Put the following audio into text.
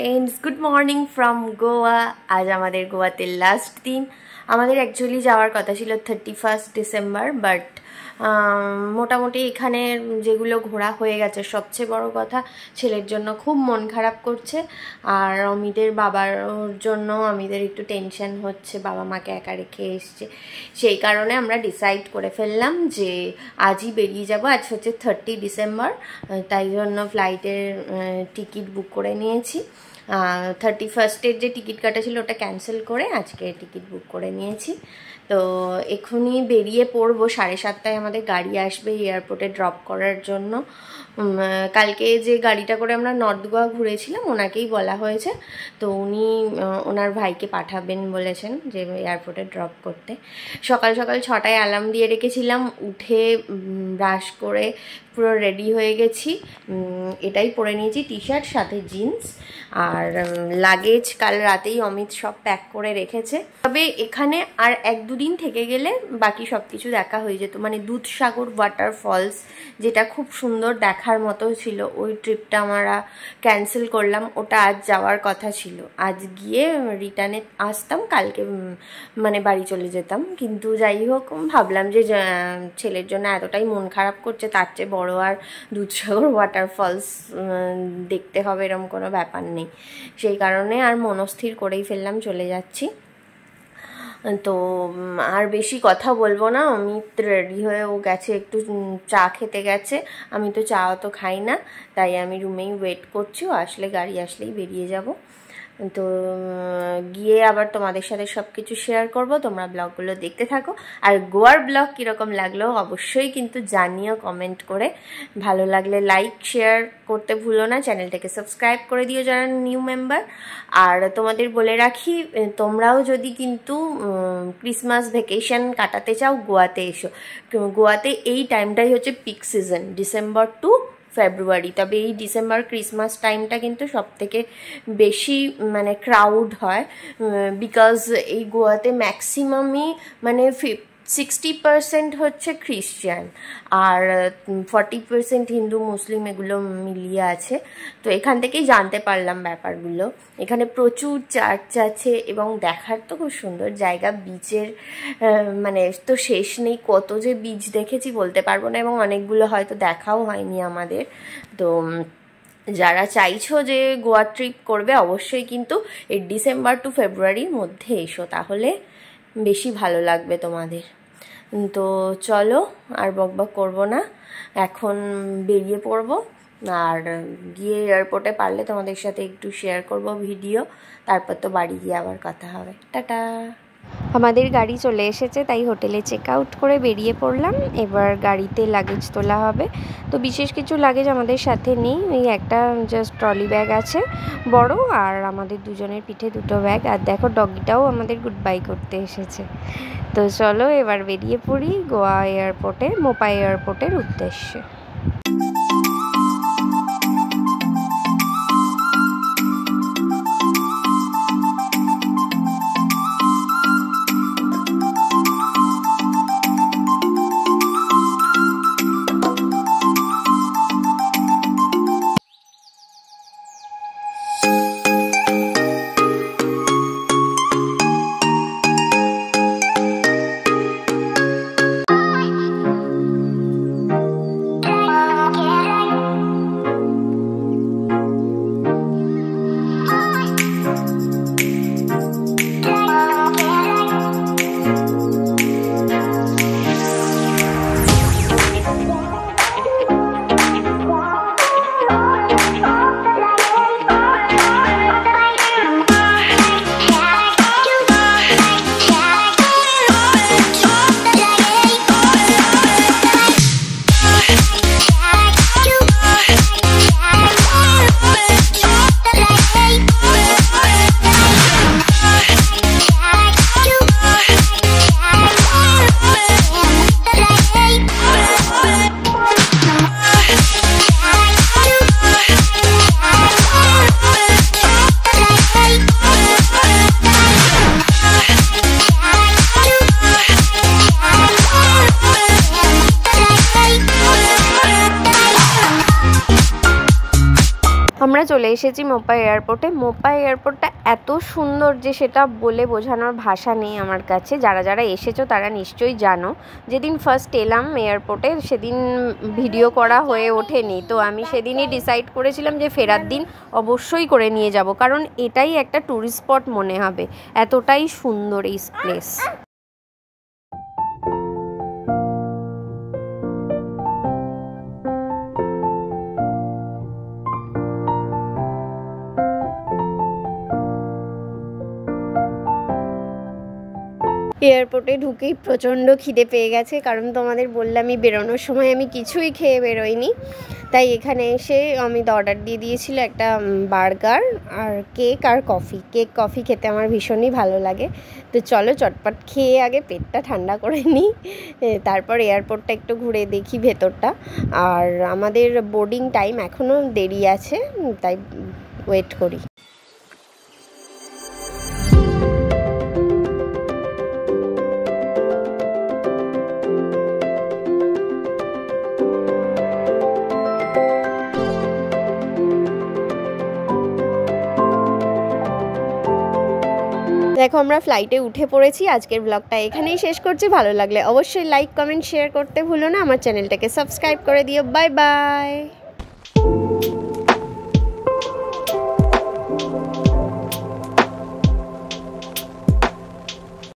Friends, good morning from Goa. आज हमारे गोवाते last दिन। हमारे एक्चुअली जावार कथा छिलो 31 डिसेम्बर, बाट मोटामुटी एखाने जेगुलो घोरा हये गेছে। सबचेये बड़ो कथा छेलेर जोन्नो खूब मन खाराप करছে আর अमितेर बाबार जोन्नो अमितेर एकटु टेंशन হচ্ছে। बाबा माके एका रेखे एসেছে, সেই কারণে আমরা ডিসাইড করে ফেললাম যে আজই বেরিয়ে যাব। আজ হচ্ছে 30 ডিসেম্বর, তাই জন্য ফ্লাইটের টিকিট বুক করে নিয়েছি। 31 যে টিকিট কাটা ছিল ওটা ক্যান্সেল করে আজকে টিকিট বুক করে নিয়েছি। তো এখনই বেরিয়ে পড়বো। 7:30টায় আমাদের গাড়ি আসবে এয়ারপোর্টে ড্রপ করার জন্য। কালকে যে গাড়িটা করে আমরা নর্থ গোয়া ঘুরেছিলাম ওনাকেই বলা হয়েছে, তো উনি ওনার ভাইকে পাঠাবেন বলেছেন যে এয়ারপোর্টে ড্রপ করতে। সকাল সকাল 6টায় অ্যালার্ম দিয়ে রেখেছিলাম, উঠে ব্রাশ করে পুরো রেডি হয়ে গেছি। এটাই পরে নিয়েছি, টি শার্ট সাথে জিন্স। আর লাগেজ কাল রাতেই অমিত সব প্যাক করে রেখেছে। তবে এখানে আর 1-2 দিন থেকে গেলে বাকি সব কিছু দেখা হয়ে যেত। মানে দুধসাগর ওয়াটারফলস, যেটা খুব সুন্দর দেখার মতো ছিল, ওই ট্রিপটা আমরা ক্যান্সেল করলাম। ওটা আজ যাওয়ার কথা ছিল, আজ গিয়ে রিটার্নে আসতাম, কালকে মানে বাড়ি চলে যেতাম। কিন্তু যাই হোক, ভাবলাম যে ছেলের জন্য এতটাই মন খারাপ করছে, তার চেয়ে বড় আর দুধসাগর ওয়াটারফলস দেখতে হবে এরকম কোনো ব্যাপার নেই। সেই কারণে আর মনস্থির করেই ফেললাম, চলে যাচ্ছি। তো আর বেশি কথা বলবো না। অমিত রেডি হয়ে ও গেছে, একটু চা খেতে গেছে। আমি তো চা অত খাই না, তাই আমি রুমেই ওয়েট করছি। ও আসলে, গাড়ি আসলেই বেরিয়ে যাব। তো গিয়ে আবার তোমাদের সাথে সব কিছু শেয়ার করব, তোমরা ব্লগগুলো দেখতে থাকো। আর গোয়ার ব্লগ কীরকম লাগলো অবশ্যই কিন্তু জানিও কমেন্ট করে। ভালো লাগলে লাইক শেয়ার করতে ভুলো না, চ্যানেলটাকে সাবস্ক্রাইব করে দিও যারা নিউ মেম্বার। আর তোমাদের বলে রাখি, তোমরাও যদি কিন্তু ক্রিসমাস ভ্যাকেশন কাটাতে চাও গোয়াতে এসো। গোয়াতে এই টাইমটাই হচ্ছে পিক সিজন, ডিসেম্বর টু ফেব্রুয়ারি। তবে এই ডিসেম্বর ক্রিসমাস টাইমটা কিন্তু সবথেকে বেশি মানে ক্রাউড হয়, বিকজ এই গোয়াতে ম্যাক্সিমামই মানে 60% হচ্ছে খ্রিস্টান আর 40% হিন্দু মুসলিম, এগুলো মিলিয়ে আছে। তো এখান থেকেই জানতে পারলাম ব্যাপারগুলো। এখানে প্রচুর চার্চ আছে এবং দেখার তো খুব সুন্দর জায়গা। বিচের মানে তো শেষ নেই, কত যে বিচ দেখেছি বলতে পারবো না, এবং অনেকগুলো হয়তো দেখাও হয়নি আমাদের। তো যারা চাইছো যে গোয়া ট্রিপ করবে অবশ্যই কিন্তু এই ডিসেম্বর টু ফেব্রুয়ারির মধ্যে এসো, তাহলে বেশি ভালো লাগবে তোমাদের। তো চলো আর বকবক করবো না, এখন বেরিয়ে পড়বো। আর গিয়ে এয়ারপোর্টে পারলে তোমাদের সাথে একটু শেয়ার করব ভিডিও, তারপর তো বাড়ি গিয়ে আবার কথা হবে। টাটা। আমাদের গাড়ি চলে এসেছে, তাই হোটেলে চেক আউট করে বেরিয়ে পড়লাম। এবার গাড়িতে লাগেজ তোলা হবে। তো বিশেষ কিছু লাগেজ আমাদের সাথে নেই, এই একটা জাস্ট ট্রলি ব্যাগ আছে বড়, আর আমাদের দুজনের পিঠে 2টো ব্যাগ। আর দেখো ডগিটাও আমাদের গুড বাই করতে এসেছে। তো চলো এবার বেরিয়ে পড়ি গোয়া এয়ারপোর্টে, মোপা এয়ারপোর্টের উদ্দেশ্যে। আমরা চলে এসেছি মোপা এয়ারপোর্টে। মোপা এয়ারপোর্টটা এত সুন্দর যে সেটা বলে বোঝানোর ভাষা নেই আমার কাছে। যারা যারা এসেছো তারা নিশ্চয়ই জানো। যেদিন ফার্স্ট এলাম এয়ারপোর্টে সেদিন ভিডিও করা হয়ে ওঠেনি, তো আমি সেদিনই ডিসাইড করেছিলাম যে ফেরার দিন অবশ্যই করে নিয়ে যাব, কারণ এটাই একটা ট্যুরিস্ট স্পট মনে হবে, এতটাই সুন্দর এই প্লেস। এয়ারপোর্টে ঢুকেই প্রচণ্ড খিদে পেয়ে গেছে, কারণ তোমাদের বললামই বেরোনোর সময় আমি কিছুই খেয়ে বেরোইনি। তাই এখানে এসে অমিত অর্ডার দিয়ে দিয়েছিল একটা বার্গার আর কেক আর কফি। কেক কফি খেতে আমার ভীষণই ভালো লাগে। তো চলো চটপট খেয়ে আগে পেটটা ঠান্ডা করে নিই, তারপর এয়ারপোর্টটা একটু ঘুরে দেখি ভেতরটা। আর আমাদের বোর্ডিং টাইম এখনও দেরি আছে, তাই ওয়েট করি। দেখো আমরা ফ্লাইটে উঠে পড়েছি। আজকের ব্লগটা এখানেই শেষ করছি। ভালো লাগলে অবশ্যই লাইক কমেন্ট শেয়ার করতে ভুলো না। আমার চ্যানেলটাকে সাবস্ক্রাইব করে দিও। Bye bye.